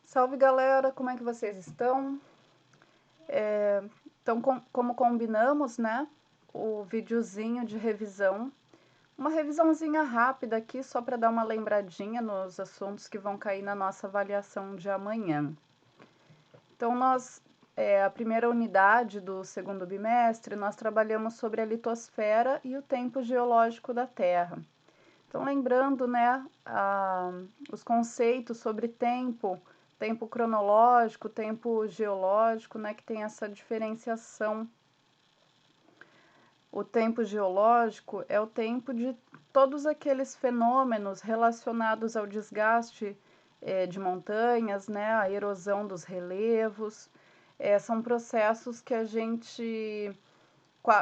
Salve galera, como é que vocês estão? Então, como combinamos, né? O videozinho de revisão. Uma revisãozinha rápida aqui, só para dar uma lembradinha nos assuntos que vão cair na nossa avaliação de amanhã. Então, a primeira unidade do segundo bimestre, nós trabalhamos sobre a litosfera e o tempo geológico da Terra. Então, lembrando, né, os conceitos sobre tempo cronológico, tempo geológico, né, que tem essa diferenciação. O tempo geológico é o tempo de todos aqueles fenômenos relacionados ao desgaste de montanhas, né, a erosão dos relevos. São processos que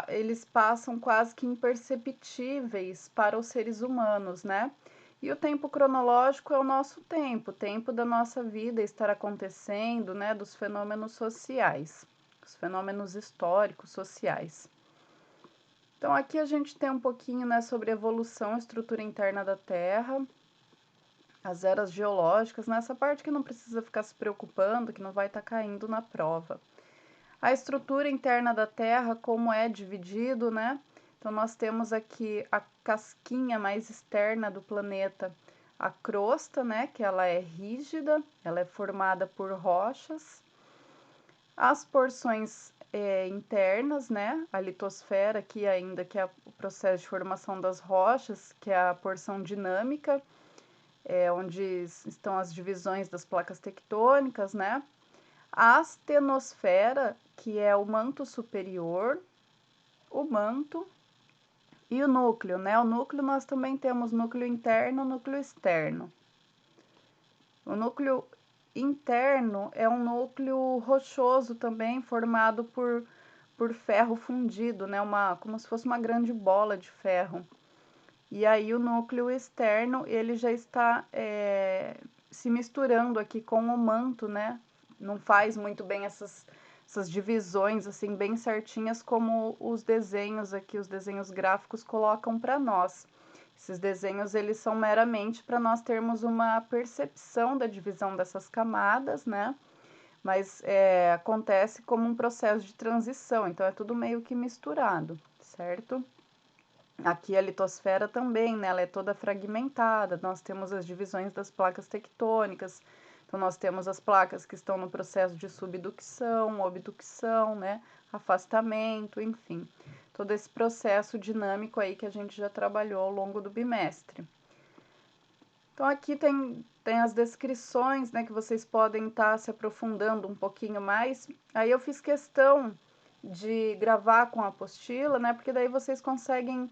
eles passam quase que imperceptíveis para os seres humanos, né? E o tempo cronológico é o nosso tempo, o tempo da nossa vida estar acontecendo, né, dos fenômenos sociais, os fenômenos históricos, sociais. Então, aqui a gente tem um pouquinho, né, sobre evolução e estrutura interna da Terra, as eras geológicas, nessa parte que não precisa ficar se preocupando, que não vai estar caindo na prova. A estrutura interna da Terra, como é dividido, né? Então, nós temos aqui a casquinha mais externa do planeta, a crosta, né? Que ela é rígida, ela é formada por rochas. As porções internas, né? A litosfera, aqui ainda, que é o processo de formação das rochas, que é a porção dinâmica, onde estão as divisões das placas tectônicas, né? A astenosfera, que é o manto superior, o manto e o núcleo, né? O núcleo nós também temos núcleo interno e núcleo externo. O núcleo interno é um núcleo rochoso também, formado por ferro fundido, né? Como se fosse uma grande bola de ferro. E aí o núcleo externo, ele já está se misturando aqui com o manto, né? Não faz muito bem essas divisões assim bem certinhas como os desenhos aqui, os desenhos gráficos colocam para nós. Esses desenhos eles são meramente para nós termos uma percepção da divisão dessas camadas, né? Mas acontece como um processo de transição, então é tudo meio que misturado, certo? Aqui a litosfera também, né, ela é toda fragmentada, nós temos as divisões das placas tectônicas, então nós temos as placas que estão no processo de subducção, obducção, né, afastamento, enfim, todo esse processo dinâmico aí que a gente já trabalhou ao longo do bimestre. Então aqui tem as descrições, né, que vocês podem estar se aprofundando um pouquinho mais. Aí eu fiz questão de gravar com a apostila, né, porque daí vocês conseguem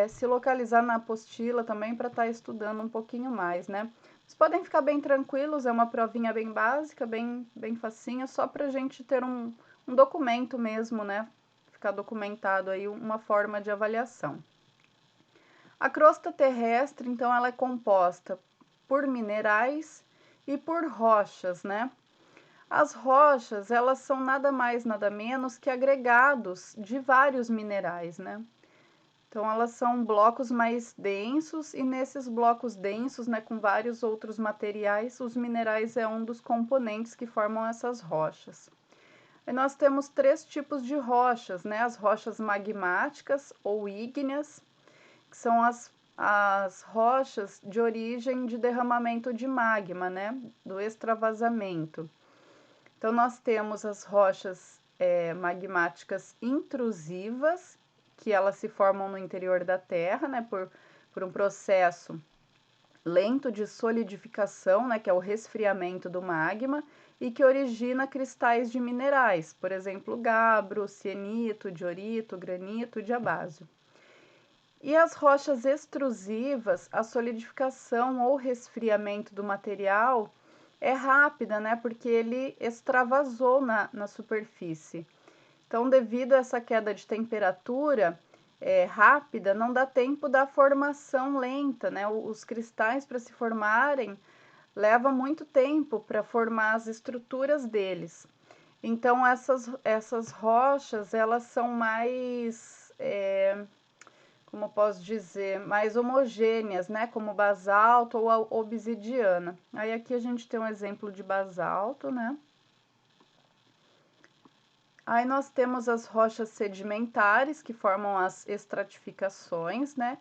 se localizar na apostila também para estar estudando um pouquinho mais, né. Vocês podem ficar bem tranquilos, é uma provinha bem básica, bem facinha, só para a gente ter um documento mesmo, né, ficar documentado aí uma forma de avaliação. A crosta terrestre, então, ela é composta por minerais e por rochas, né? As rochas, elas são nada mais, nada menos que agregados de vários minerais, né? Então, elas são blocos mais densos e nesses blocos densos, né, com vários outros materiais, os minerais é um dos componentes que formam essas rochas. E nós temos 3 tipos de rochas, né? As rochas magmáticas ou ígneas, que são as rochas de origem de derramamento de magma, né? Do extravasamento. Então, nós temos as rochas magmáticas intrusivas, que elas se formam no interior da Terra, né, por um processo lento de solidificação, né, que é o resfriamento do magma, e que origina cristais de minerais, por exemplo, gabbro, sienito, diorito, granito, diabásio. E as rochas extrusivas, a solidificação ou resfriamento do material é rápida, né? Porque ele extravasou na superfície. Então, devido a essa queda de temperatura rápida, não dá tempo da formação lenta, né? Os cristais, para se formarem, leva muito tempo para formar as estruturas deles. Então, essas rochas, elas são mais... como posso dizer, mais homogêneas, né, como basalto ou a obsidiana. Aí aqui a gente tem um exemplo de basalto, né? Aí nós temos as rochas sedimentares, que formam as estratificações, né?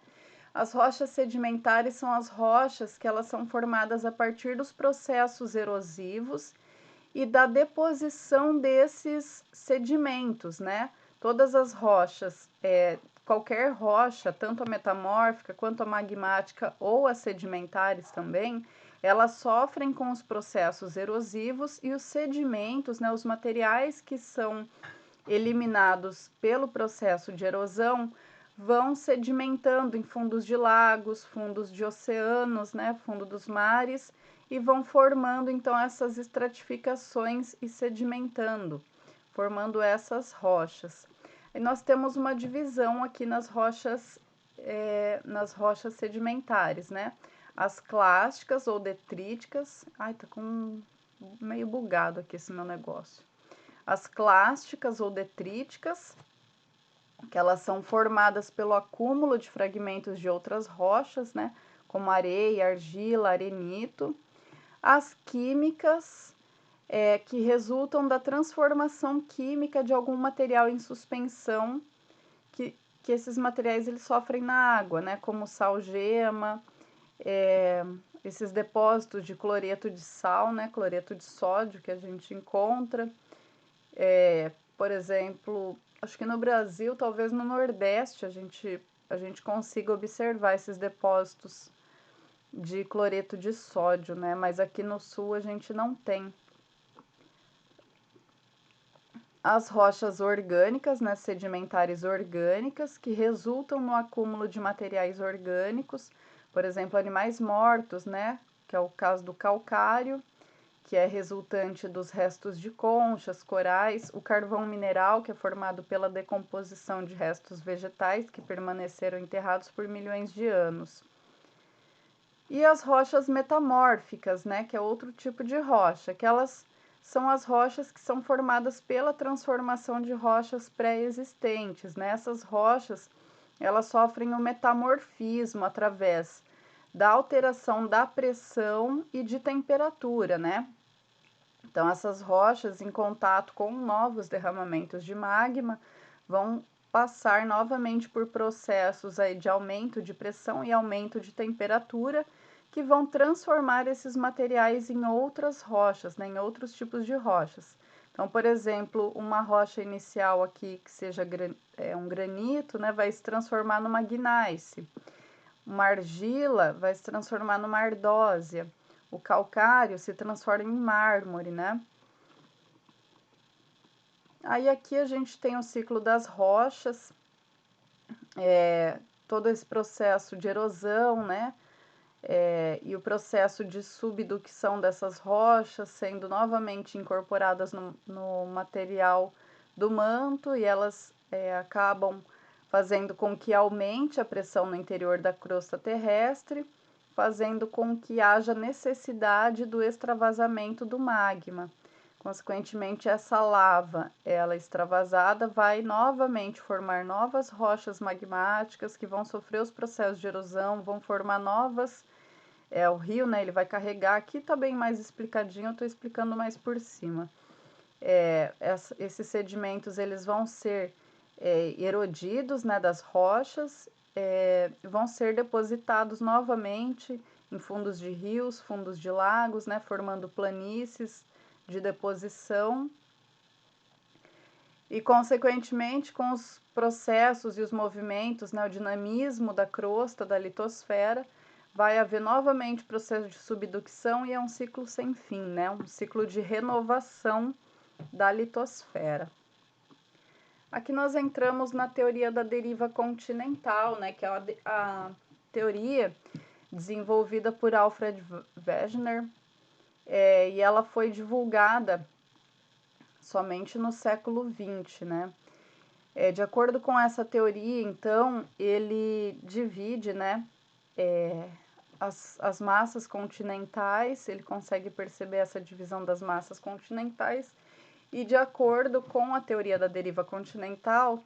As rochas sedimentares são as rochas que elas são formadas a partir dos processos erosivos e da deposição desses sedimentos, né? Todas as rochas, qualquer rocha, tanto a metamórfica quanto a magmática ou as sedimentares também, elas sofrem com os processos erosivos e os sedimentos, né, os materiais que são eliminados pelo processo de erosão, vão sedimentando em fundos de lagos, fundos de oceanos, né, fundo dos mares, e vão formando então essas estratificações e sedimentando, formando essas rochas. E nós temos uma divisão aqui nas rochas sedimentares, né? As clásticas ou detríticas. Ai, tá com meio bugado aqui esse meu negócio. As clásticas ou detríticas, que elas são formadas pelo acúmulo de fragmentos de outras rochas, né? Como areia, argila, arenito. As químicas, que resultam da transformação química de algum material em suspensão, que esses materiais eles sofrem na água, né? Como salgema, esses depósitos de cloreto de sal, né? Cloreto de sódio que a gente encontra. Por exemplo, acho que no Brasil, talvez no Nordeste, a gente consiga observar esses depósitos de cloreto de sódio, né? Mas aqui no Sul a gente não tem. As rochas orgânicas, né, sedimentares orgânicas, que resultam no acúmulo de materiais orgânicos, por exemplo, animais mortos, né, que é o caso do calcário, que é resultante dos restos de conchas, corais, o carvão mineral, que é formado pela decomposição de restos vegetais que permaneceram enterrados por milhões de anos. E as rochas metamórficas, né, que é outro tipo de rocha, que elas são as rochas que são formadas pela transformação de rochas pré-existentes, né? Essas rochas, elas sofrem o metamorfismo através da alteração da pressão e de temperatura, né? Então, essas rochas, em contato com novos derramamentos de magma, vão passar novamente por processos aí de aumento de pressão e aumento de temperatura, que vão transformar esses materiais em outras rochas, né, em outros tipos de rochas. Então, por exemplo, uma rocha inicial aqui que seja um granito, né, vai se transformar numa gneiss. Uma argila vai se transformar numa ardósia. O calcário se transforma em mármore, né? Aí aqui a gente tem o ciclo das rochas, todo esse processo de erosão, né? E o processo de subducção dessas rochas sendo novamente incorporadas no material do manto, e elas acabam fazendo com que aumente a pressão no interior da crosta terrestre, fazendo com que haja necessidade do extravasamento do magma. Consequentemente, essa lava, ela extravasada, vai novamente formar novas rochas magmáticas que vão sofrer os processos de erosão, vão formar novas. O rio, né, ele vai carregar. Aqui tá bem mais explicadinho, eu estou explicando mais por cima. Esses sedimentos, eles vão ser erodidos, né, das rochas, vão ser depositados novamente em fundos de rios, fundos de lagos, né, formando planícies de deposição. E, consequentemente, com os processos e os movimentos, né, o dinamismo da crosta, da litosfera, vai haver novamente processo de subducção, e é um ciclo sem fim, né, um ciclo de renovação da litosfera. Aqui nós entramos na teoria da deriva continental, né, que é a teoria desenvolvida por Alfred Wegener, e ela foi divulgada somente no século XX, né? De acordo com essa teoria, então, ele divide, né, as massas continentais, ele consegue perceber essa divisão das massas continentais, e de acordo com a teoria da deriva continental,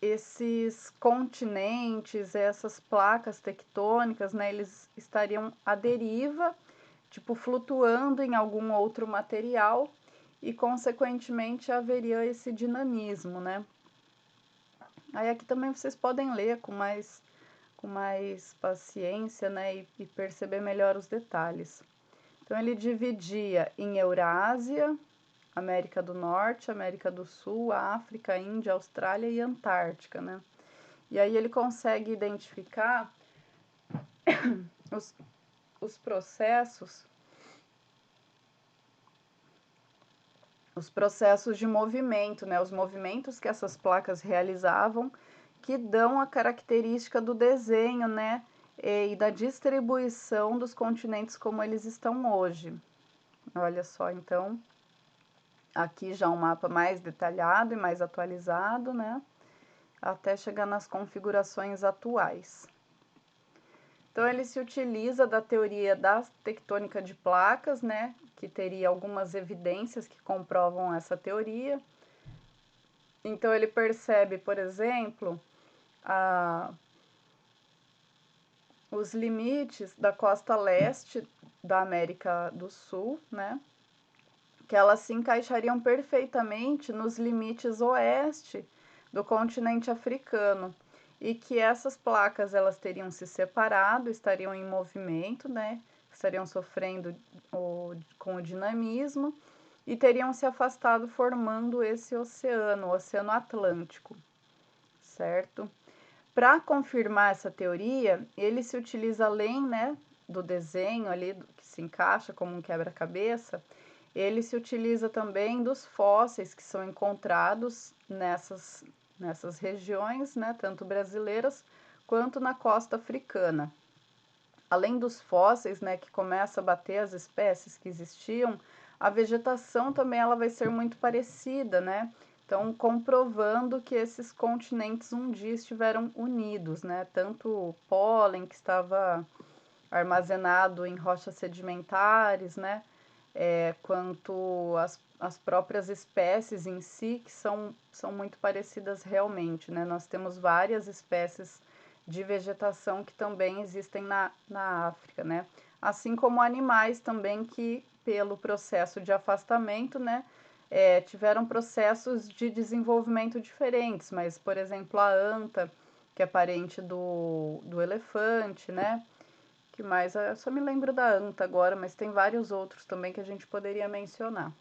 esses continentes, essas placas tectônicas, né, eles estariam à deriva, tipo flutuando em algum outro material e consequentemente haveria esse dinamismo, né? Aí aqui também vocês podem ler com mais paciência, né, e perceber melhor os detalhes. Então ele dividia em Eurásia, América do Norte, América do Sul, África, Índia, Austrália e Antártica, né? E aí ele consegue identificar os, os processos de movimento, né? Os movimentos que essas placas realizavam, que dão a característica do desenho, né? E da distribuição dos continentes como eles estão hoje. Olha só, então, aqui já um mapa mais detalhado e mais atualizado, né? Até chegar nas configurações atuais. Então, ele se utiliza da teoria da tectônica de placas, né, que teria algumas evidências que comprovam essa teoria. Então, ele percebe, por exemplo, os limites da costa leste da América do Sul, né, que elas se encaixariam perfeitamente nos limites oeste do continente africano e que essas placas elas teriam se separado, estariam em movimento, né? Estariam sofrendo com o dinamismo e teriam se afastado formando esse oceano, o Oceano Atlântico, certo? Para confirmar essa teoria, ele se utiliza além, né, do desenho ali que se encaixa como um quebra-cabeça, ele se utiliza também dos fósseis que são encontrados nessas regiões, né, tanto brasileiras quanto na costa africana. Além dos fósseis, né, que começa a bater as espécies que existiam, a vegetação também ela vai ser muito parecida, né? Então, comprovando que esses continentes um dia estiveram unidos, né? Tanto o pólen que estava armazenado em rochas sedimentares, né? Quanto as próprias espécies em si, que são muito parecidas realmente, né? Nós temos várias espécies de vegetação que também existem na África, né? Assim como animais também que, pelo processo de afastamento, né, tiveram processos de desenvolvimento diferentes, mas, por exemplo, a anta, que é parente do elefante, né? Que mais? Eu só me lembro da anta agora, mas tem vários outros também que a gente poderia mencionar.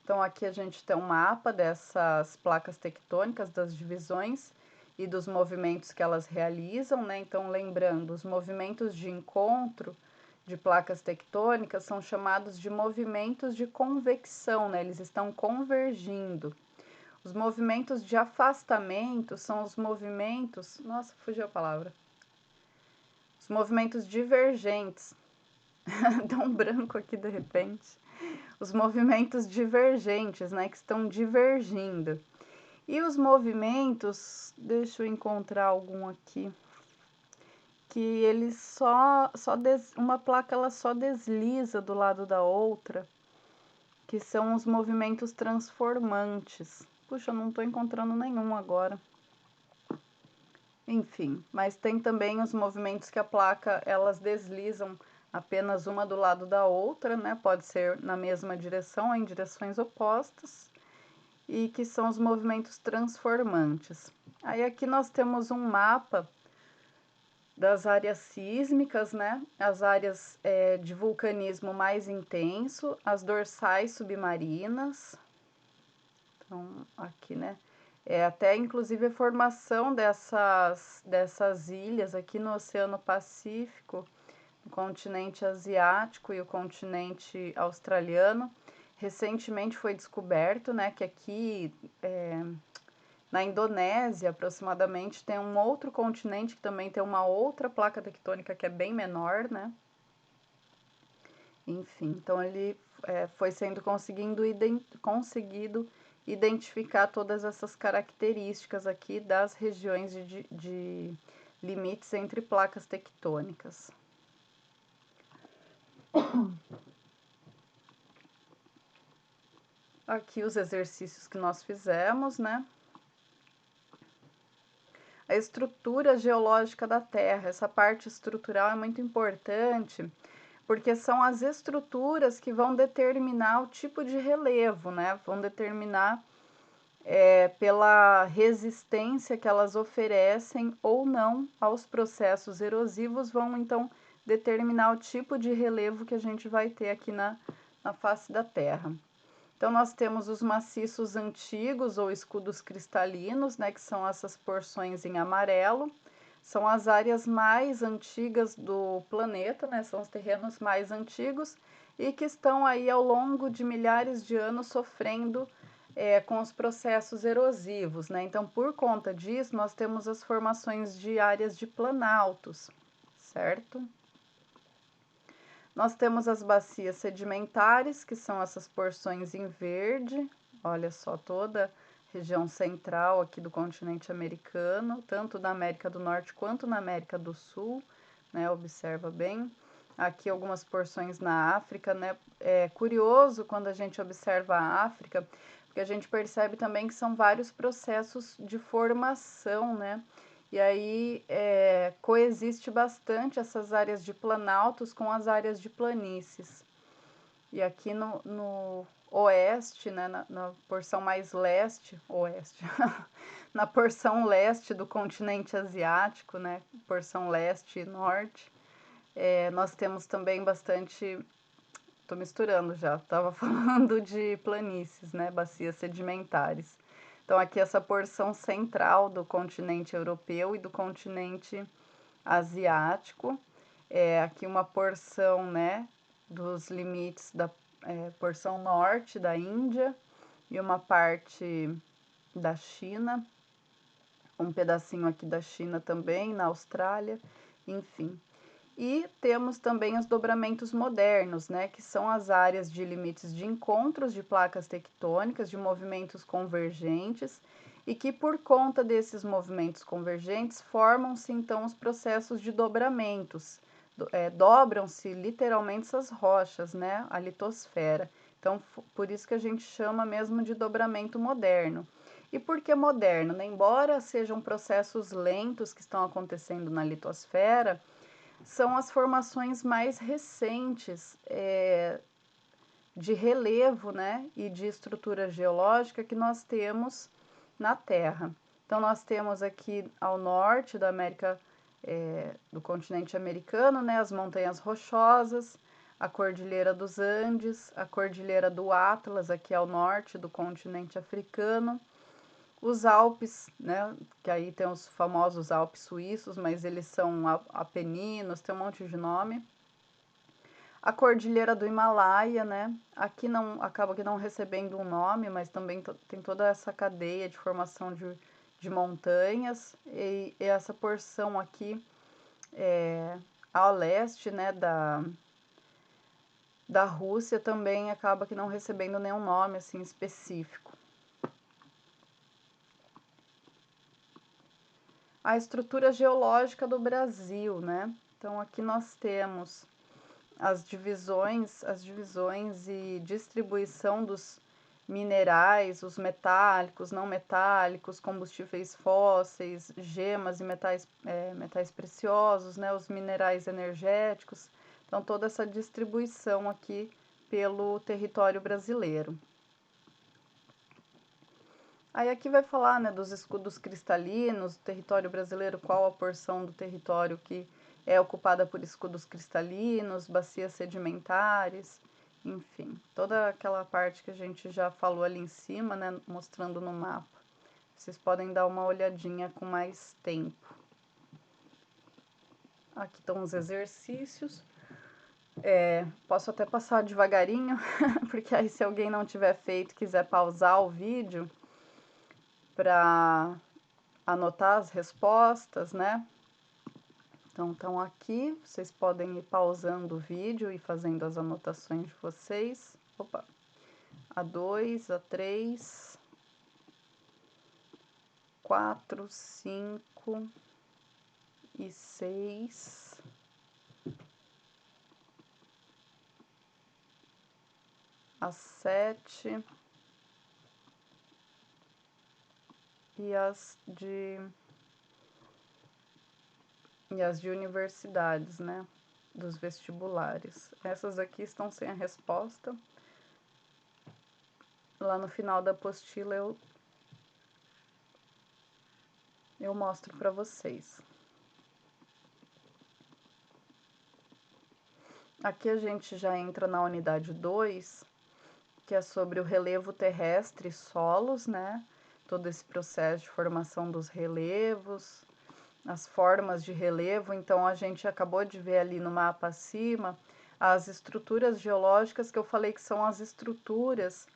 Então, aqui a gente tem um mapa dessas placas tectônicas, das divisões e dos movimentos que elas realizam, né? Então, lembrando, os movimentos de encontro de placas tectônicas são chamados de movimentos de convecção, né? Eles estão convergindo. Os movimentos de afastamento são os movimentos. Nossa, fugiu a palavra. Os movimentos divergentes. Dá um branco aqui de repente. Os movimentos divergentes, né, que estão divergindo. E os movimentos, deixa eu encontrar algum aqui, que eles uma placa ela só desliza do lado da outra, que são os movimentos transformantes. Puxa, eu não estou encontrando nenhum agora. Enfim, mas tem também os movimentos que a placa elas deslizam apenas uma do lado da outra, né? Pode ser na mesma direção ou em direções opostas, e que são os movimentos transformantes. Aí aqui nós temos um mapa das áreas sísmicas, né? As áreas de vulcanismo mais intenso, as dorsais submarinas. Então, aqui, né? Até inclusive a formação dessas ilhas aqui no Oceano Pacífico, no continente asiático e o continente australiano. Recentemente foi descoberto, né, que aqui na Indonésia, aproximadamente, tem um outro continente que também tem uma outra placa tectônica que é bem menor, né? Enfim, então ele foi sendo conseguido identificar todas essas características aqui das regiões de limites entre placas tectônicas. Aqui os exercícios que nós fizemos, né? A estrutura geológica da Terra. Essa parte estrutural é muito importante, porque são as estruturas que vão determinar o tipo de relevo, né? Vão determinar pela resistência que elas oferecem ou não aos processos erosivos, vão então determinar o tipo de relevo que a gente vai ter aqui na face da Terra. Então, nós temos os maciços antigos ou escudos cristalinos, né, que são essas porções em amarelo. São as áreas mais antigas do planeta, né, são os terrenos mais antigos e que estão aí ao longo de milhares de anos sofrendo com os processos erosivos, né? Então, por conta disso, nós temos as formações de áreas de planaltos, certo? Nós temos as bacias sedimentares, que são essas porções em verde, olha só, toda a região central aqui do continente americano, tanto na América do Norte quanto na América do Sul, né? Observa bem. Aqui algumas porções na África, né? É curioso quando a gente observa a África, porque a gente percebe também que são vários processos de formação, né? E aí coexiste bastante essas áreas de planaltos com as áreas de planícies. E aqui no oeste, né, na porção mais oeste, na porção leste do continente asiático, né, porção leste e norte, nós temos também bastante, estou misturando já, estava falando de planícies, né, bacias sedimentares. Então, aqui essa porção central do continente europeu e do continente asiático. Aqui uma porção, né, dos limites da porção norte da Índia e uma parte da China. Um pedacinho aqui da China também, na Austrália, enfim. E temos também os dobramentos modernos, né, que são as áreas de limites de encontros de placas tectônicas, de movimentos convergentes, e que por conta desses movimentos convergentes formam-se então os processos de dobramentos. Dobram-se literalmente essas rochas, né, a litosfera. Então, por isso que a gente chama mesmo de dobramento moderno. E por que moderno? Né? Embora sejam processos lentos que estão acontecendo na litosfera, são as formações mais recentes de relevo, né, e de estrutura geológica que nós temos na Terra. Então, nós temos aqui ao norte da América, do continente americano, né, as montanhas rochosas, a Cordilheira dos Andes, a Cordilheira do Atlas, aqui ao norte do continente africano, os Alpes, né, que aí tem os famosos Alpes suíços, mas eles são apeninos, tem um monte de nome. A Cordilheira do Himalaia, né, aqui não acaba que não recebendo um nome, mas também tem toda essa cadeia de formação de montanhas, e essa porção aqui ao leste, né, da Rússia também acaba que não recebendo nenhum nome assim específico. A estrutura geológica do Brasil, né? Então aqui nós temos as divisões e distribuição dos minerais, os metálicos, não metálicos, combustíveis fósseis, gemas e metais preciosos, né? Os minerais energéticos. Então toda essa distribuição aqui pelo território brasileiro. Aí aqui vai falar, né, dos escudos cristalinos, do território brasileiro, qual a porção do território que é ocupada por escudos cristalinos, bacias sedimentares, enfim, toda aquela parte que a gente já falou ali em cima, né, mostrando no mapa. Vocês podem dar uma olhadinha com mais tempo. Aqui estão os exercícios. Posso até passar devagarinho, porque aí se alguém não tiver feito, quiser pausar o vídeo para anotar as respostas, né? Então, estão aqui, vocês podem ir pausando o vídeo e fazendo as anotações de vocês. Opa! A2, A3, 4, 5 e 6. A7, e as de universidades, né? Dos vestibulares. Essas aqui estão sem a resposta. Lá no final da apostila eu mostro para vocês. Aqui a gente já entra na unidade 2, que é sobre o relevo terrestre e solos, né? Todo esse processo de formação dos relevos, as formas de relevo. Então, a gente acabou de ver ali no mapa acima as estruturas geológicas, que eu falei que são as estruturas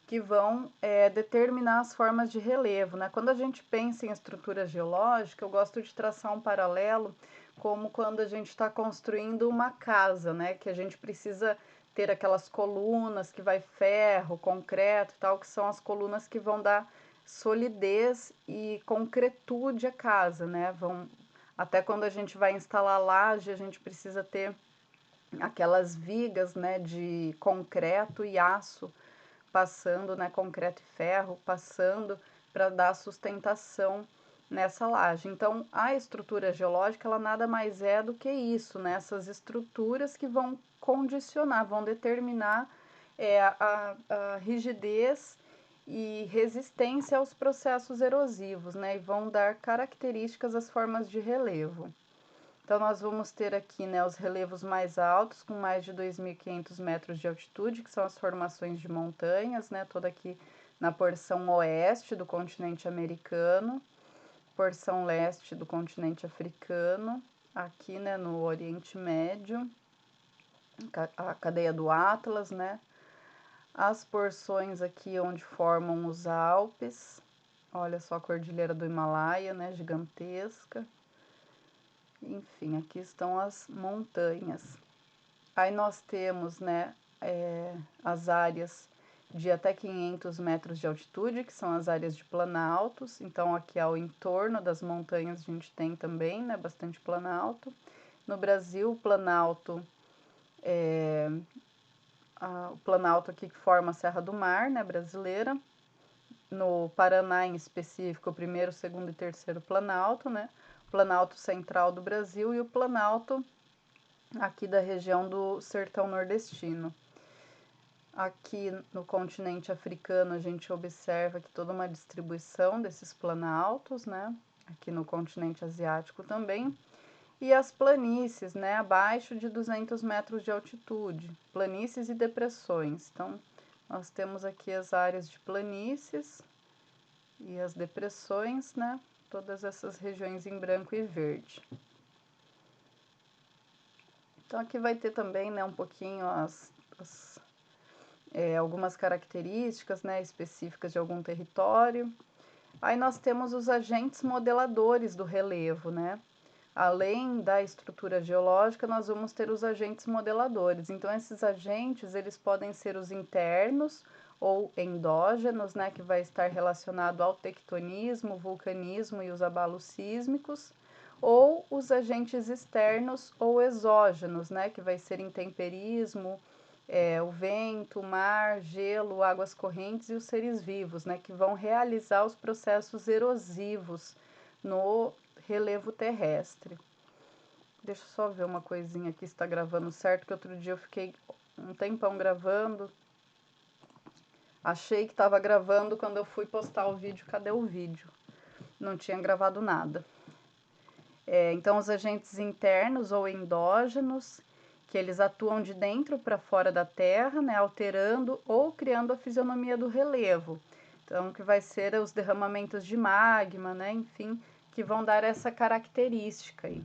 que vão determinar as formas de relevo, né? Quando a gente pensa em estrutura geológica, eu gosto de traçar um paralelo como quando a gente está construindo uma casa, né? Que a gente precisa ter aquelas colunas que vai ferro, concreto e tal, que são as colunas que vão dar solidez e concretude à casa, né? Até quando a gente vai instalar laje, a gente precisa ter aquelas vigas, né, de concreto e aço passando, né, concreto e ferro, passando para dar sustentação nessa laje. Então, a estrutura geológica, ela nada mais é do que isso, né, essas estruturas que vão condicionar, vão determinar a rigidez e resistência aos processos erosivos, né, e vão dar características às formas de relevo. Então, nós vamos ter aqui, né, os relevos mais altos, com mais de 2.500 metros de altitude, que são as formações de montanhas, né, toda aqui na porção oeste do continente americano, porção leste do continente africano, aqui, né, no Oriente Médio, a cadeia do Atlas, né, as porções aqui onde formam os Alpes, olha só a Cordilheira do Himalaia, né, gigantesca. Enfim, aqui estão as montanhas. Aí nós temos, né, as áreas de até 500 metros de altitude, que são as áreas de planaltos. Então, aqui ao entorno das montanhas a gente tem também, né, bastante planalto. No Brasil, o planalto aqui que forma a Serra do Mar, né, brasileira. No Paraná, em específico, o primeiro, segundo e terceiro planalto, né? Planalto Central do Brasil e o Planalto aqui da região do Sertão Nordestino. Aqui no continente africano a gente observa que toda uma distribuição desses planaltos, né? Aqui no continente asiático também. E as planícies, né? Abaixo de 200 metros de altitude, planícies e depressões. Então, nós temos aqui as áreas de planícies e as depressões, né? Todas essas regiões em branco e verde. Então, aqui vai ter também, né, um pouquinho algumas características, né, específicas de algum território. Aí nós temos os agentes modeladores do relevo, né? Além da estrutura geológica, nós vamos ter os agentes modeladores. Então, esses agentes, eles podem ser os internos ou endógenos, né, que vai estar relacionado ao tectonismo, vulcanismo e os abalos sísmicos, ou os agentes externos ou exógenos, né, que vai ser intemperismo, o vento, o mar, gelo, águas correntes e os seres vivos, né, que vão realizar os processos erosivos no relevo terrestre. Deixa eu só ver uma coisinha aqui se está gravando certo, que outro dia eu fiquei um tempão gravando. Achei que estava gravando, quando eu fui postar o vídeo, cadê o vídeo? Não tinha gravado nada. Então, os agentes internos ou endógenos, que eles atuam de dentro para fora da Terra, né, alterando ou criando a fisionomia do relevo. Então, que vai ser os derramamentos de magma, né, enfim, que vão dar essa característica aí.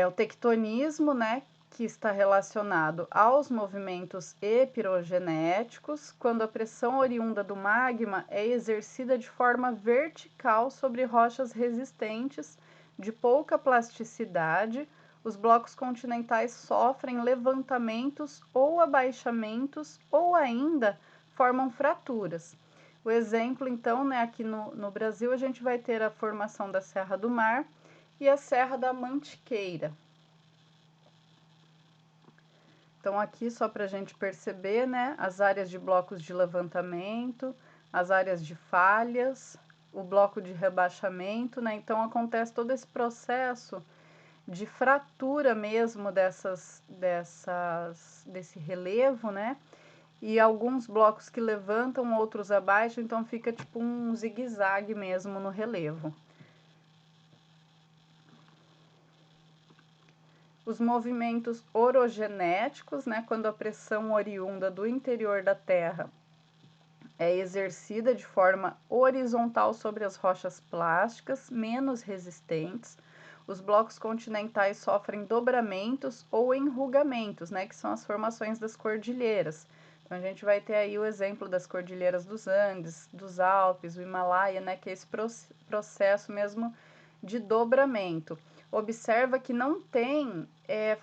O tectonismo, né, que está relacionado aos movimentos epirogenéticos, quando a pressão oriunda do magma é exercida de forma vertical sobre rochas resistentes de pouca plasticidade, os blocos continentais sofrem levantamentos ou abaixamentos ou ainda formam fraturas. O exemplo, então, né, aqui no Brasil, a gente vai ter a formação da Serra do Mar e a Serra da Mantiqueira. Então, aqui, só para a gente perceber, né, as áreas de blocos de levantamento, as áreas de falhas, o bloco de rebaixamento, né? Então acontece todo esse processo de fratura mesmo desse relevo, né? E alguns blocos que levantam, outros abaixo, então fica tipo um zigue-zague mesmo no relevo. Os movimentos orogenéticos, né, quando a pressão oriunda do interior da Terra é exercida de forma horizontal sobre as rochas plásticas menos resistentes, os blocos continentais sofrem dobramentos ou enrugamentos, né, que são as formações das cordilheiras. Então a gente vai ter aí o exemplo das cordilheiras dos Andes, dos Alpes, o Himalaia, né, que é esse processo mesmo de dobramento. Observa que não tem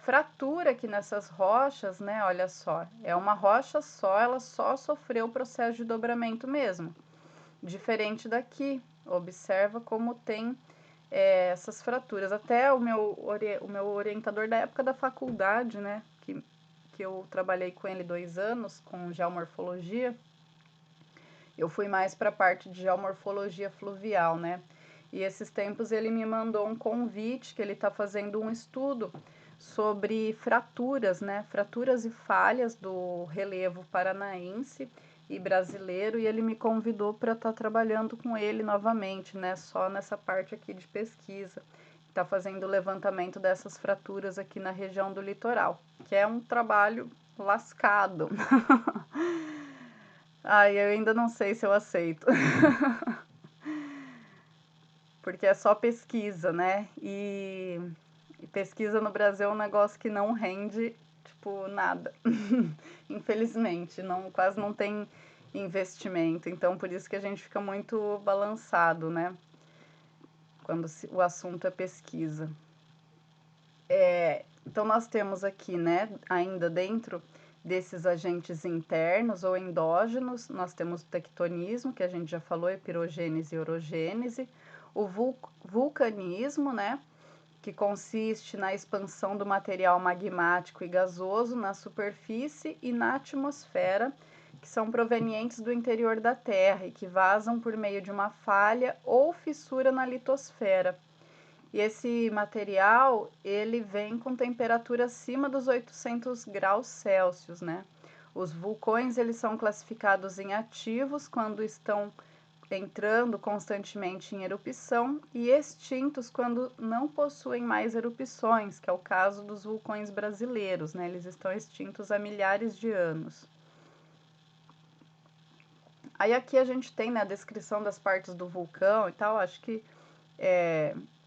fratura aqui nessas rochas, né? Olha só, é uma rocha só, ela só sofreu o processo de dobramento mesmo. Diferente daqui, observa como tem essas fraturas. Até o meu orientador da época da faculdade, né? Que eu trabalhei com ele 2 anos, com geomorfologia, eu fui mais para a parte de geomorfologia fluvial, né? E esses tempos ele me mandou um convite que ele está fazendo um estudo sobre fraturas, né? Fraturas e falhas do relevo paranaense e brasileiro, e ele me convidou para estar trabalhando com ele novamente, né? Só nessa parte aqui de pesquisa. Está fazendo o levantamento dessas fraturas aqui na região do litoral, que é um trabalho lascado. Ai, eu ainda não sei se eu aceito. Porque é só pesquisa, né? E pesquisa no Brasil é um negócio que não rende, tipo, nada. Infelizmente, quase não tem investimento. Então, por isso que a gente fica muito balançado, né? Quando o assunto é pesquisa. Então, nós temos aqui, né, ainda dentro desses agentes internos ou endógenos, nós temos o tectonismo, que a gente já falou, pirogênese e orogênese, o vulcanismo, né, que consiste na expansão do material magmático e gasoso na superfície e na atmosfera, que são provenientes do interior da Terra e que vazam por meio de uma falha ou fissura na litosfera. E esse material, ele vem com temperatura acima dos 800 graus Celsius, né? Os vulcões, eles são classificados em ativos quando estão entrando constantemente em erupção e extintos quando não possuem mais erupções, que é o caso dos vulcões brasileiros, né? Eles estão extintos há milhares de anos. Aí aqui a gente tem, né, a descrição das partes do vulcão e tal, acho que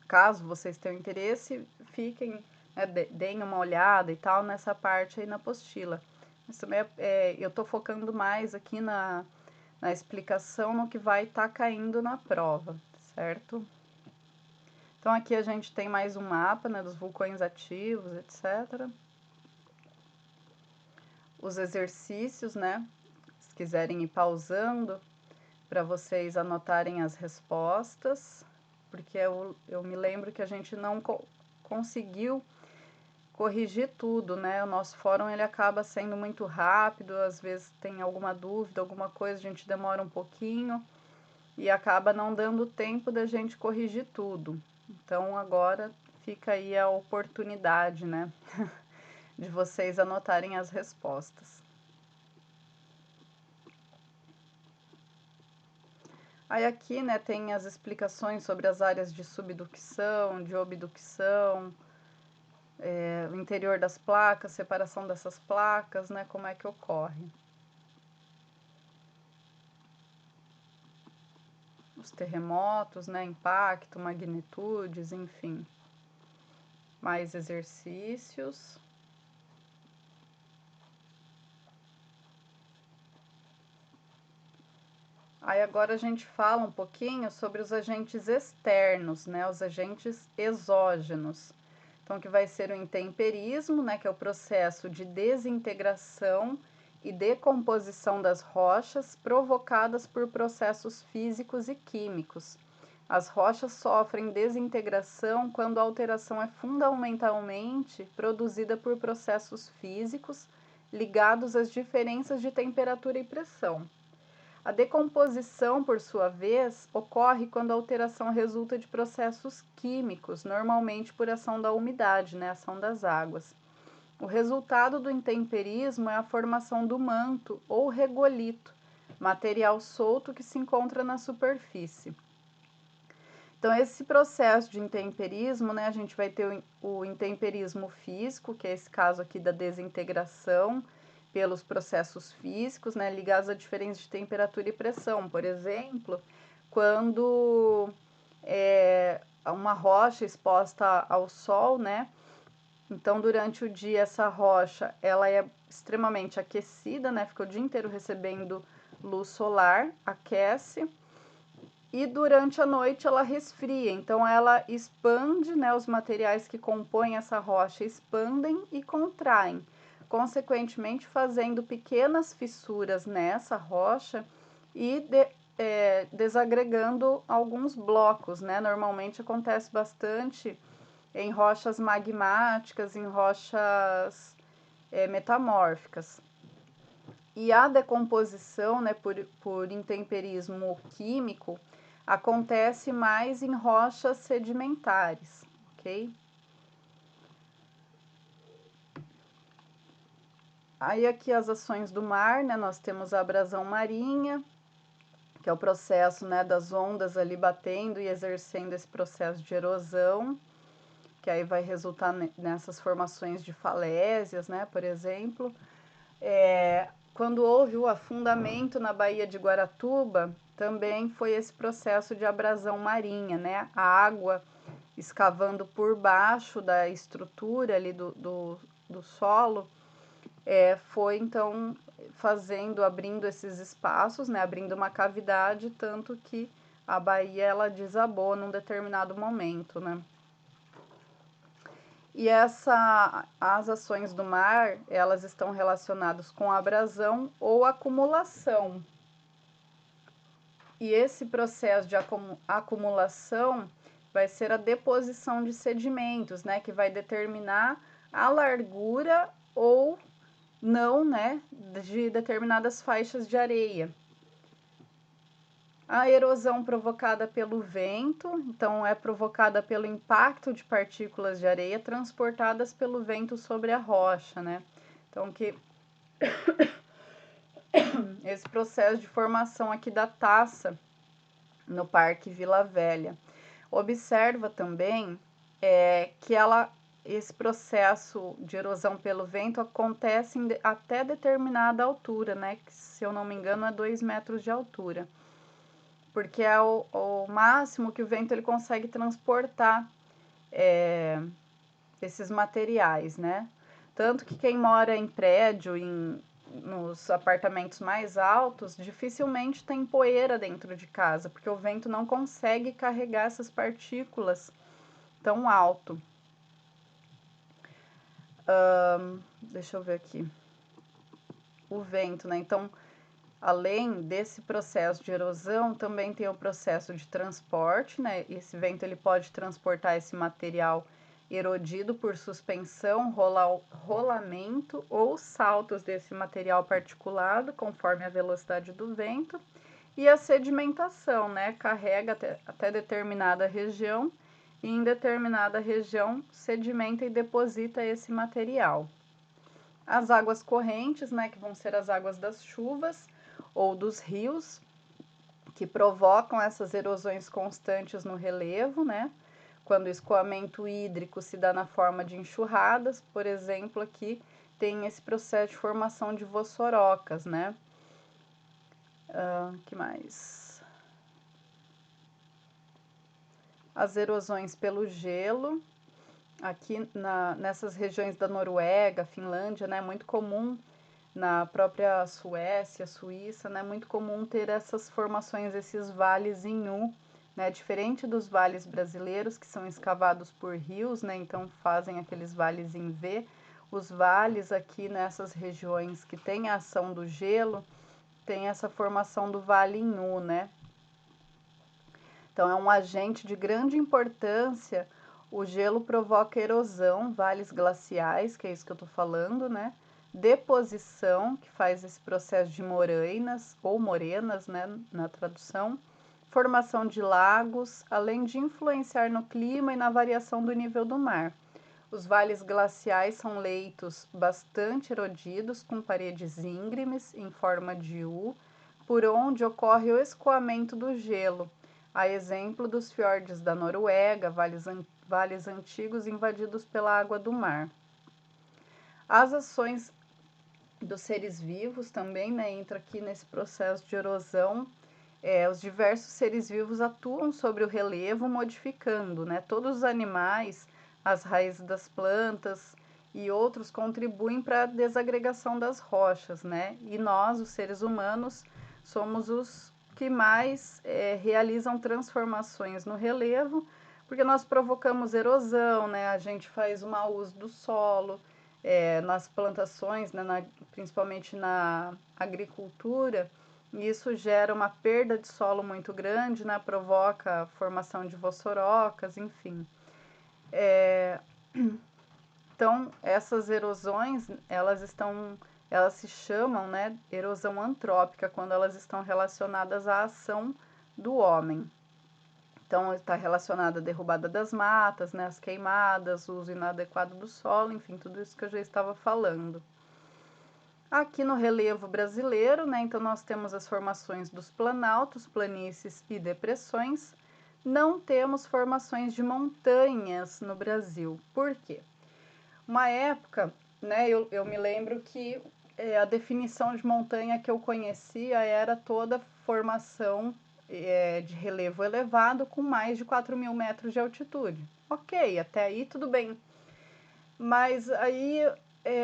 caso vocês tenham interesse, fiquem, né, deem uma olhada e tal nessa parte aí na apostila. Mas também eu estou focando mais aqui na explicação no que vai estar caindo na prova, certo? Então aqui a gente tem mais um mapa, né, dos vulcões ativos, etc. Os exercícios, né? Se quiserem ir pausando para vocês anotarem as respostas, porque eu me lembro que a gente não conseguiu corrigir tudo, né? O nosso fórum ele acaba sendo muito rápido, às vezes tem alguma dúvida, alguma coisa, a gente demora um pouquinho e acaba não dando tempo da gente corrigir tudo. Então agora fica aí a oportunidade, né? De vocês anotarem as respostas. Aí aqui, né, tem as explicações sobre as áreas de subducção, de obducção, o interior das placas, separação dessas placas, né, como é que ocorre. Os terremotos, né, impacto, magnitudes, enfim. Mais exercícios. Aí agora a gente fala um pouquinho sobre os agentes externos, né, os agentes exógenos. Então, que vai ser o intemperismo, né, que é o processo de desintegração e decomposição das rochas provocadas por processos físicos e químicos. As rochas sofrem desintegração quando a alteração é fundamentalmente produzida por processos físicos ligados às diferenças de temperatura e pressão. A decomposição, por sua vez, ocorre quando a alteração resulta de processos químicos, normalmente por ação da umidade, né, ação das águas. O resultado do intemperismo é a formação do manto ou regolito, material solto que se encontra na superfície. Então, esse processo de intemperismo, né, a gente vai ter o intemperismo físico, que é esse caso aqui da desintegração pelos processos físicos, né, ligados a diferença de temperatura e pressão. Por exemplo, quando uma rocha exposta ao sol, né, então durante o dia essa rocha ela é extremamente aquecida, né, fica o dia inteiro recebendo luz solar, aquece, e durante a noite ela resfria, então ela expande, né, os materiais que compõem essa rocha expandem e contraem, consequentemente fazendo pequenas fissuras nessa rocha e desagregando alguns blocos, né? Normalmente acontece bastante em rochas magmáticas, em rochas metamórficas. E a decomposição, né, por intemperismo químico, acontece mais em rochas sedimentares, ok? Aí aqui as ações do mar, né, nós temos a abrasão marinha, que é o processo, né, das ondas ali batendo e exercendo esse processo de erosão, que aí vai resultar nessas formações de falésias, né, por exemplo. Quando houve o afundamento na Baía de Guaratuba, também foi esse processo de abrasão marinha, né? A água escavando por baixo da estrutura ali do solo, foi então abrindo esses espaços, né? Abrindo uma cavidade, tanto que a baía ela desabou num determinado momento, né? E as ações do mar, elas estão relacionadas com abrasão ou acumulação. E esse processo de acumulação vai ser a deposição de sedimentos, né, que vai determinar a largura ou não, né, de determinadas faixas de areia. A erosão provocada pelo vento, então é provocada pelo impacto de partículas de areia transportadas pelo vento sobre a rocha, né? Então que esse processo de formação aqui da taça no Parque Vila Velha. Observa também que esse processo de erosão pelo vento acontece até determinada altura, né? Que, se eu não me engano, é 2 metros de altura. Porque é o máximo que o vento ele consegue transportar esses materiais, né? Tanto que quem mora em prédio, nos apartamentos mais altos, dificilmente tem poeira dentro de casa, porque o vento não consegue carregar essas partículas tão alto. Deixa eu ver aqui. O vento, né? Então, além desse processo de erosão, também tem o processo de transporte, né? Esse vento ele pode transportar esse material erodido por suspensão, rolamento ou saltos desse material particulado, conforme a velocidade do vento, e a sedimentação, né? Carrega até determinada região e em determinada região sedimenta e deposita esse material. As águas correntes, né, que vão ser as águas das chuvas ou dos rios, que provocam essas erosões constantes no relevo, né? Quando o escoamento hídrico se dá na forma de enxurradas, por exemplo, aqui tem esse processo de formação de vossorocas, né? Que mais? As erosões pelo gelo. Aqui nessas regiões da Noruega, Finlândia, né, é muito comum, na própria Suécia, Suíça, né, é muito comum ter essas formações, esses vales em U, né, diferente dos vales brasileiros, que são escavados por rios, né, então fazem aqueles vales em V. Os vales aqui nessas regiões que tem a ação do gelo, tem essa formação do vale em U, né. Então é um agente de grande importância. O gelo provoca erosão, vales glaciais, que é isso que eu estou falando, né? deposição, que faz esse processo de morainas ou morenas, né, na tradução, formação de lagos, além de influenciar no clima e na variação do nível do mar. Os vales glaciais são leitos bastante erodidos, com paredes íngremes em forma de U, por onde ocorre o escoamento do gelo, a exemplo dos fiordes da Noruega, vales antigos invadidos pela água do mar. As ações dos seres vivos também, né, entra aqui nesse processo de erosão. Os diversos seres vivos atuam sobre o relevo, modificando, né? Todos os animais, as raízes das plantas e outros contribuem para a desagregação das rochas, né? E nós, os seres humanos, somos os que mais realizam transformações no relevo, porque nós provocamos erosão, né? A gente faz um mau uso do solo, nas plantações, né? Principalmente na agricultura. E isso gera uma perda de solo muito grande, né? Provoca a formação de vossorocas, enfim. Então, essas erosões, elas se chamam, né, erosão antrópica, quando elas estão relacionadas à ação do homem. Então, está relacionada à derrubada das matas, né, as queimadas, o uso inadequado do solo, enfim, tudo isso que eu já estava falando. Aqui no relevo brasileiro, né, então nós temos as formações dos planaltos, planícies e depressões. Não temos formações de montanhas no Brasil. Por quê? Uma época, né, eu me lembro que a definição de montanha que eu conhecia era toda formação de relevo elevado com mais de 4.000 metros de altitude. Ok, até aí tudo bem. Mas aí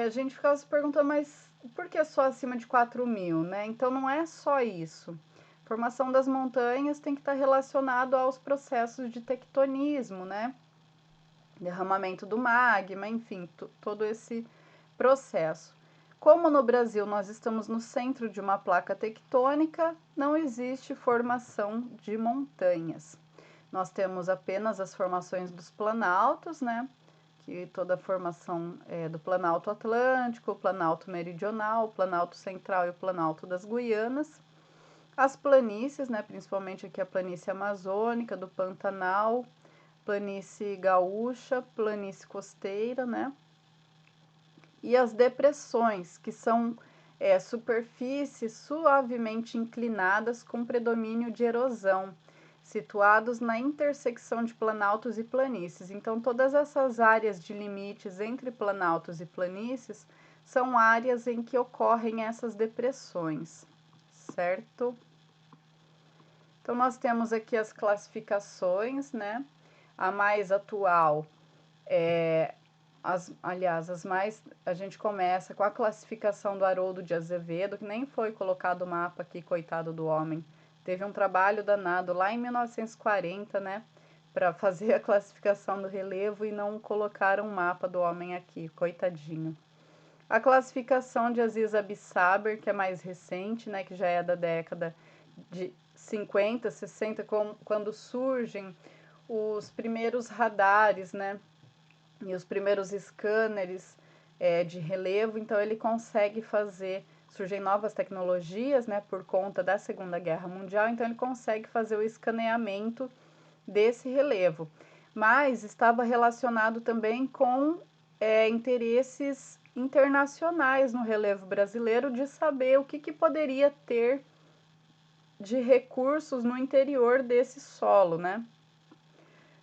a gente ficava se perguntando, mas por que só acima de 4.000, né? Então não é só isso. A formação das montanhas tem que estar relacionado aos processos de tectonismo, né? Derramamento do magma, enfim, todo esse processo. Como no Brasil nós estamos no centro de uma placa tectônica, não existe formação de montanhas. Nós temos apenas as formações dos planaltos, né? Que toda a formação do Planalto Atlântico, o Planalto Meridional, o Planalto Central e o Planalto das Guianas. As planícies, né, principalmente aqui a planície amazônica, do Pantanal, planície gaúcha, planície costeira, né? E as depressões, que são superfícies suavemente inclinadas com predomínio de erosão, situados na intersecção de planaltos e planícies. Então, todas essas áreas de limites entre planaltos e planícies são áreas em que ocorrem essas depressões, certo? Então, nós temos aqui as classificações, né? A mais atual a gente começa com a classificação do Haroldo de Azevedo, que nem foi colocado o mapa aqui, coitado do homem. Teve um trabalho danado lá em 1940, né, para fazer a classificação do relevo e não colocaram um mapa do homem aqui, coitadinho. A classificação de Aziz Abissaber, que é mais recente, né, que já é da década de 50, 60, quando surgem os primeiros radares, né, e os primeiros scanners de relevo, então ele consegue surgem novas tecnologias, né, por conta da Segunda Guerra Mundial, então ele consegue fazer o escaneamento desse relevo. Mas estava relacionado também com interesses internacionais no relevo brasileiro, de saber o que poderia ter de recursos no interior desse solo, né?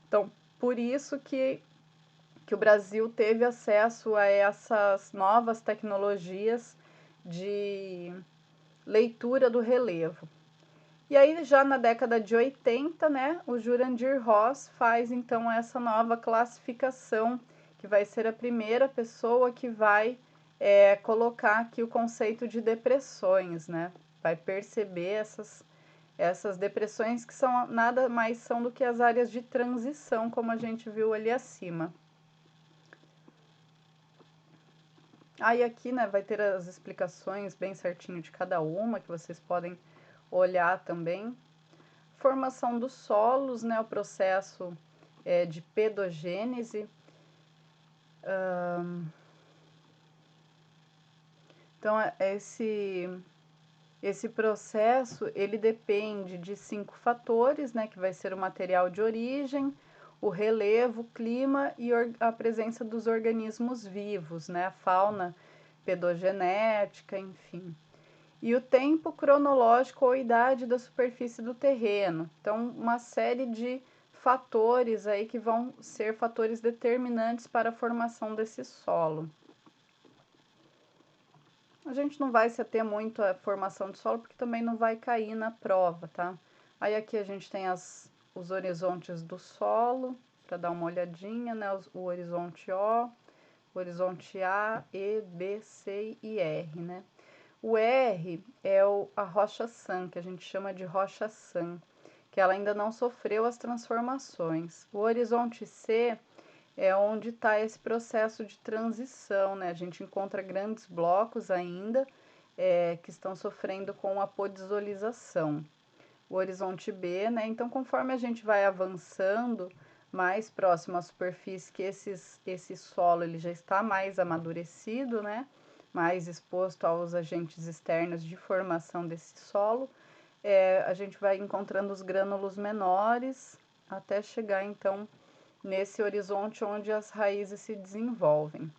Então, por isso que o Brasil teve acesso a essas novas tecnologias de leitura do relevo. E aí, já na década de 80, né, o Jurandir Ross faz então essa nova classificação, que vai ser a primeira pessoa que vai colocar aqui o conceito de depressões, né? Vai perceber essas depressões que nada mais são do que as áreas de transição, como a gente viu ali acima. Aí aqui, né, vai ter as explicações bem certinho de cada uma, que vocês podem olhar também. Formação dos solos, né, o processo de pedogênese. Então, esse processo, ele depende de 5 fatores, né, que vai ser o material de origem, o relevo, o clima e a presença dos organismos vivos, né, a fauna pedogenética, enfim. E o tempo cronológico ou idade da superfície do terreno. Então, uma série de fatores aí que vão ser fatores determinantes para a formação desse solo. A gente não vai se ater muito à formação de solo, porque também não vai cair na prova, tá? Aí aqui a gente tem os horizontes do solo, para dar uma olhadinha, né? O horizonte O, o horizonte A, E, B, C e R, né? O R é a rocha San, que a gente chama de rocha San, que ela ainda não sofreu as transformações. O horizonte C é onde está esse processo de transição, né? A gente encontra grandes blocos ainda que estão sofrendo com a podisolização. O horizonte B, né? Então, conforme a gente vai avançando mais próximo à superfície, que esse solo ele já está mais amadurecido, né? Mais exposto aos agentes externos de formação desse solo, a gente vai encontrando os grânulos menores até chegar, então, nesse horizonte onde as raízes se desenvolvem.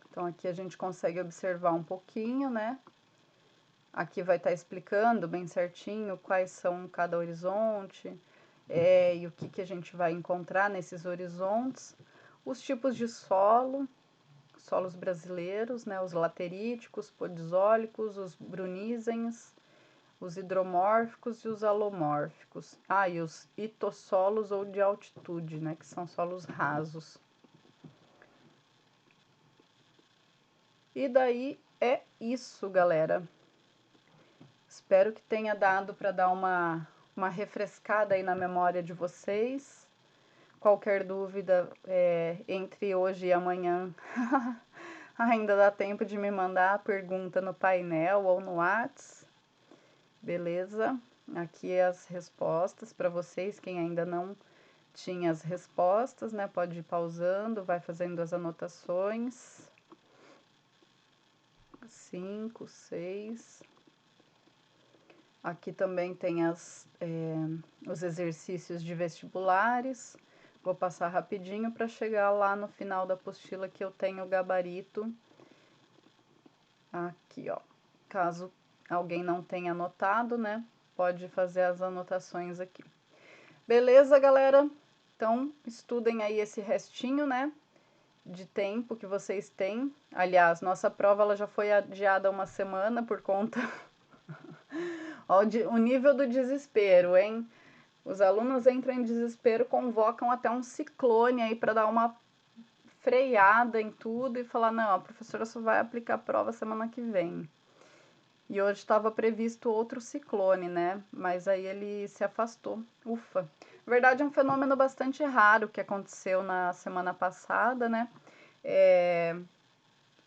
Então, aqui a gente consegue observar um pouquinho, né? Aqui vai estar explicando bem certinho quais são cada horizonte e o que a gente vai encontrar nesses horizontes. Os tipos de solo, solos brasileiros, né? Os lateríticos, podisólicos, os brunízenes, os hidromórficos e os alomórficos. E os itossolos ou de altitude, né, que são solos rasos. E daí é isso, galera. Espero que tenha dado para dar uma refrescada aí na memória de vocês. Qualquer dúvida entre hoje e amanhã, ainda dá tempo de me mandar a pergunta no painel ou no WhatsApp. Beleza? Aqui as respostas para vocês, quem ainda não tinha as respostas, né? Pode ir pausando, vai fazendo as anotações. 5, 6. Aqui também tem os exercícios de vestibulares. Vou passar rapidinho para chegar lá no final da apostila que eu tenho o gabarito. Aqui, ó. Caso alguém não tenha anotado, né? Pode fazer as anotações aqui. Beleza, galera? Então, estudem aí esse restinho, né? De tempo que vocês têm. Aliás, nossa prova ela já foi adiada uma semana por conta... o nível do desespero, hein? Os alunos entram em desespero, convocam até um ciclone aí para dar uma freada em tudo e falar, não, a professora só vai aplicar a prova semana que vem. E hoje estava previsto outro ciclone, né? Mas aí ele se afastou. Ufa! Na verdade, é um fenômeno bastante raro que aconteceu na semana passada, né?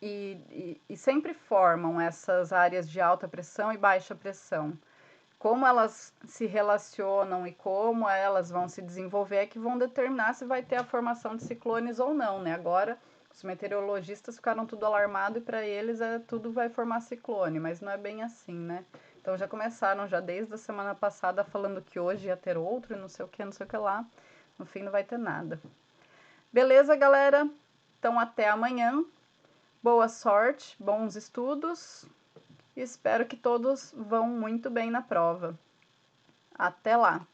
E sempre formam essas áreas de alta pressão e baixa pressão. Como elas se relacionam e como elas vão se desenvolver é que vão determinar se vai ter a formação de ciclones ou não, né? Agora, os meteorologistas ficaram tudo alarmados e para eles tudo vai formar ciclone, mas não é bem assim, né? Então já começaram já desde a semana passada falando que hoje ia ter outro e não sei o que lá. No fim não vai ter nada. Beleza, galera? Então até amanhã. Boa sorte, bons estudos. Espero que todos vão muito bem na prova. Até lá!